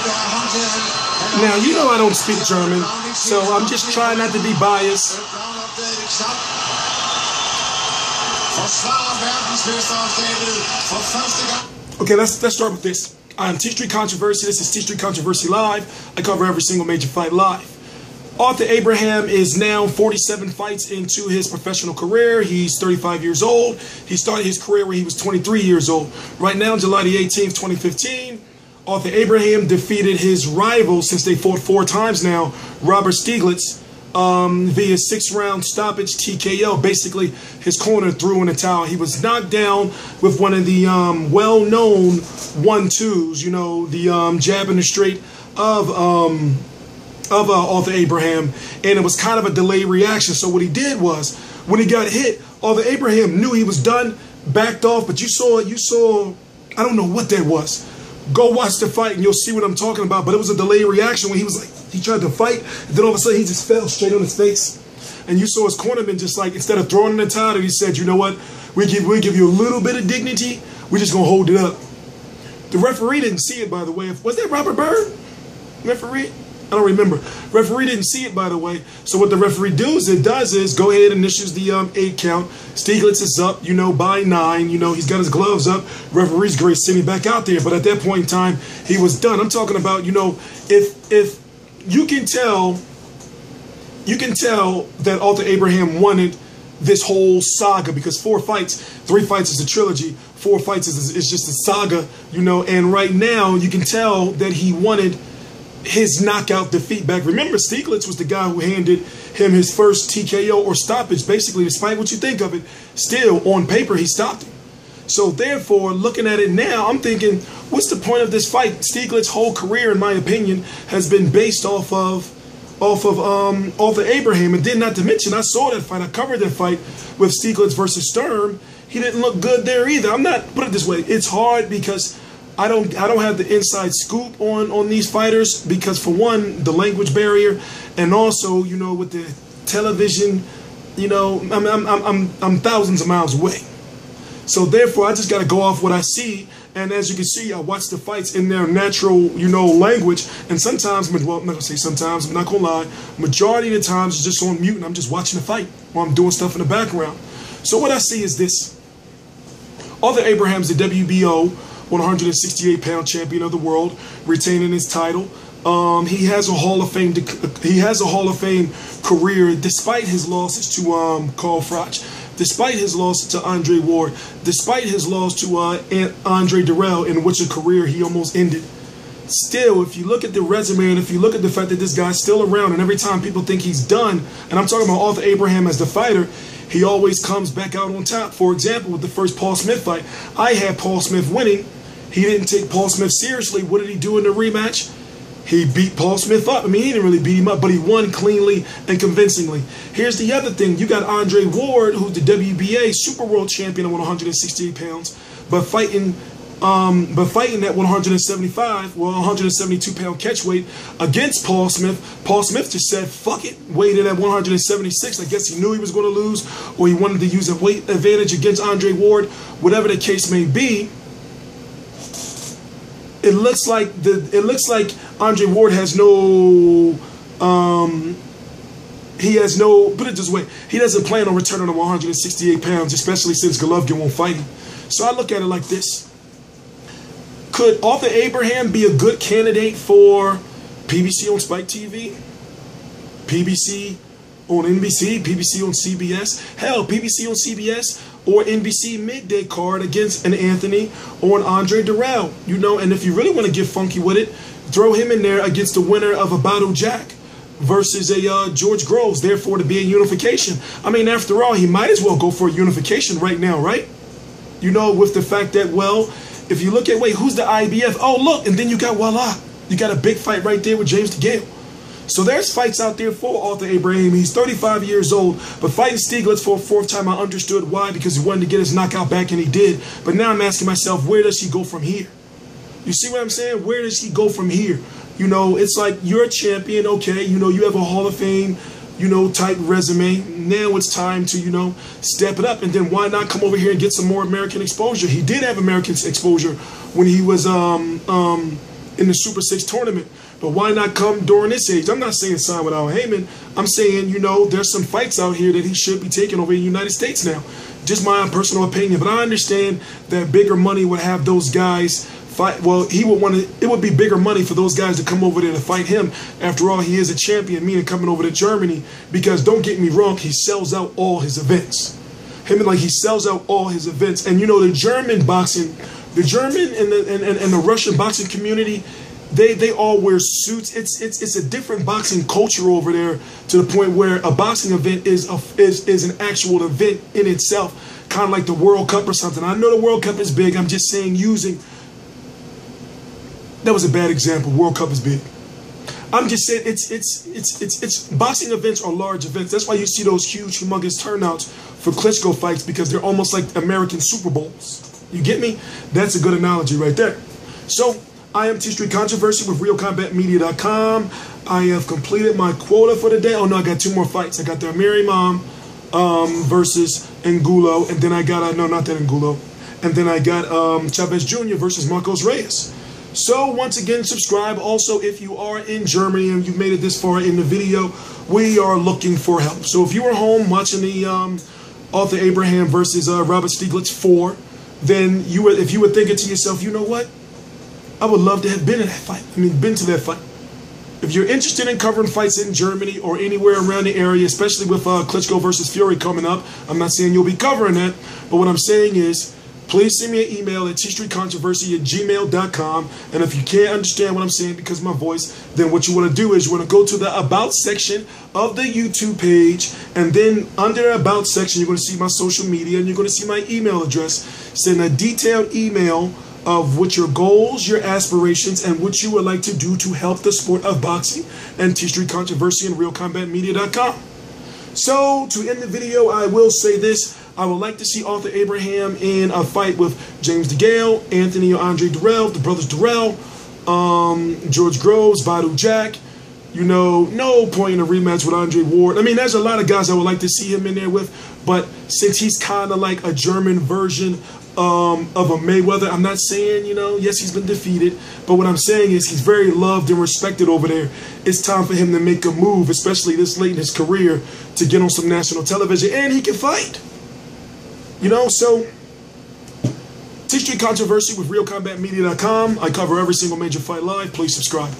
Now, you know I don't speak German, so I'm just trying not to be biased. Okay, let's start with this. I'm T Street Controversy. This is T Street Controversy Live. I cover every single major fight live. Arthur Abraham is now 47 fights into his professional career. He's 35 years old. He started his career when he was 23 years old. Right now, July the 18th, 2015, Arthur Abraham defeated his rival, since they fought 4 times now, Robert Stieglitz, via 6-round stoppage TKO. Basically, his corner threw in the towel. He was knocked down with one of the well-known 1-2s, you know, the jab in the straight of Arthur Abraham, and it was kind of a delayed reaction. So what he did was, when he got hit, Arthur Abraham knew he was done, backed off, but you saw, I don't know what that was. Go watch the fight and you'll see what I'm talking about. But it was a delayed reaction when he was like, he tried to fight, and then all of a sudden he just fell straight on his face. And you saw his cornerman just like, instead of throwing in the towel, he said, you know what, we give you a little bit of dignity, we're just gonna hold it up. The referee didn't see it, by the way. Was that Robert Byrd? Referee? I don't remember. Referee didn't see it, by the way. So what the referee does is go ahead and issues the 8 count. Stieglitz is up, you know, by 9. You know, he's got his gloves up. Referee's great sitting back out there. But at that point in time, he was done. I'm talking about, you know, if you can tell that Arthur Abraham wanted this whole saga, because 4 fights, 3 fights is a trilogy, 4 fights is just a saga, you know. And right now, you can tell that he wanted his knockout defeat back. Remember, Stieglitz was the guy who handed him his first TKO or stoppage. Basically, despite what you think of it, still on paper he stopped him. So therefore, looking at it now, I'm thinking, what's the point of this fight? Stieglitz's whole career, in my opinion, has been based off of Arthur Abraham. And then, not to mention, I saw that fight. I covered that fight with Stieglitz versus Sturm. He didn't look good there either. I'm not, put it this way, it's hard because I don't have the inside scoop on these fighters, because for one, the language barrier, and also, you know, with the television, you know, I'm thousands of miles away. So therefore, I just got to go off what I see. And as you can see, I watch the fights in their natural, you know, language. And sometimes, well, I'm not gonna say sometimes, I'm not gonna lie, majority of the times it's just on mute and I'm just watching the fight while I'm doing stuff in the background. So what I see is this: Arthur Abraham's the WBO 168-pound champion of the world, retaining his title. He has a Hall of Fame. He has a Hall of Fame career, despite his losses to Carl Froch, despite his loss to Andre Ward, despite his loss to Andre Durrell, in which a career he almost ended. Still, if you look at the resume and if you look at the fact that this guy's still around, and every time people think he's done, and I'm talking about Arthur Abraham as the fighter, he always comes back out on top. For example, with the first Paul Smith fight, I had Paul Smith winning. He didn't take Paul Smith seriously. What did he do in the rematch? He beat Paul Smith up. I mean, he didn't really beat him up, but he won cleanly and convincingly. Here's the other thing. You got Andre Ward, who's the WBA Super World Champion at 168 pounds, but fighting at 175, well, 172-pound catchweight against Paul Smith. Paul Smith just said, fuck it, weighed in at 176. I guess he knew he was going to lose, or he wanted to use a weight advantage against Andre Ward. Whatever the case may be, it looks like Andre Ward has no, put it this way, he doesn't plan on returning to 168 pounds, especially since Golovkin won't fight him. So I look at it like this. Could Arthur Abraham be a good candidate for PBC on Spike TV? PBC on NBC? PBC on CBS? Hell, PBC on CBS or NBC midday card against an Anthony or an Andre Durrell, you know. And if you really want to get funky with it, throw him in there against the winner of a Battle Jack versus a George Groves, therefore to be a unification. I mean, after all, he might as well go for a unification right now, right? You know, with the fact that, well, if you look at, wait, who's the IBF? Oh, look, and then you got, voila, you got a big fight right there with James DeGale. So there's fights out there for Arthur Abraham. He's 35 years old, but fighting Stieglitz for a 4th time, I understood why, because he wanted to get his knockout back, and he did. But now I'm asking myself, where does he go from here? You see what I'm saying? Where does he go from here? You know, it's like, you're a champion, okay, you know, you have a Hall of Fame, you know, type resume. Now it's time to, you know, step it up. And then why not come over here and get some more American exposure? He did have American exposure when he was in the Super 6 tournament. But why not come during this age? I'm not saying sign with Al Heyman. I'm saying, you know, there's some fights out here that he should be taking over in the United States now. Just my own personal opinion. But I understand that bigger money would have those guys fight. Well, he would want to. It would be bigger money for those guys to come over there to fight him. After all, he is a champion, meaning coming over to Germany. Because don't get me wrong, he sells out all his events. He sells out all his events. And you know, the German boxing, the German and the Russian boxing community, they all wear suits. It's a different boxing culture over there, to the point where a boxing event is an actual event in itself, kind of like the World Cup or something. I know the World Cup is big. I'm just saying that was a bad example. World Cup is big. I'm just saying it's boxing events are large events. That's why you see those huge, humongous turnouts for Klitschko fights, because they're almost like American Super Bowls. You get me? That's a good analogy right there. So I am T Street Controversy with RealCombatMedia.com. I have completed my quota for the day. Oh no, I got 2 more fights. I got the Amiri Imam versus Angulo, and then I got no, not that Angulo, and then I got Chavez Jr. versus Marcos Reyes. So once again, subscribe. Also, if you are in Germany and you've made it this far in the video, we are looking for help. So if you were home watching the Arthur Abraham versus Robert Stieglitz 4, then if you were thinking to yourself, you know what? I would love to have been in that fight. Been to that fight. If you're interested in covering fights in Germany or anywhere around the area, especially with Klitschko versus Fury coming up, I'm not saying you'll be covering that, but what I'm saying is, please send me an email at tstreetcontroversy@gmail.com. And if you can't understand what I'm saying because of my voice, then what you want to do is you want to go to the About section of the YouTube page. And then under the About section, you're going to see my social media and you're going to see my email address. Send a detailed email of what your goals, your aspirations, and what you would like to do to help the sport of boxing and T-Street Controversy and RealCombatMedia.com. So, to end the video, I will say this. I would like to see Arthur Abraham in a fight with James DeGale, Anthony or Andre Durrell, the brothers Durrell, George Groves, Badu Jack. You know, no point in a rematch with Andre Ward. There's a lot of guys I would like to see him in there with, but since he's kind of like a German version of a Mayweather, I'm not saying, you know, yes, he's been defeated, but what I'm saying is he's very loved and respected over there. It's time for him to make a move, especially this late in his career, to get on some national television, and he can fight. You know, so T-Street Controversy with RealCombatMedia.com. I cover every single major fight live. Please subscribe.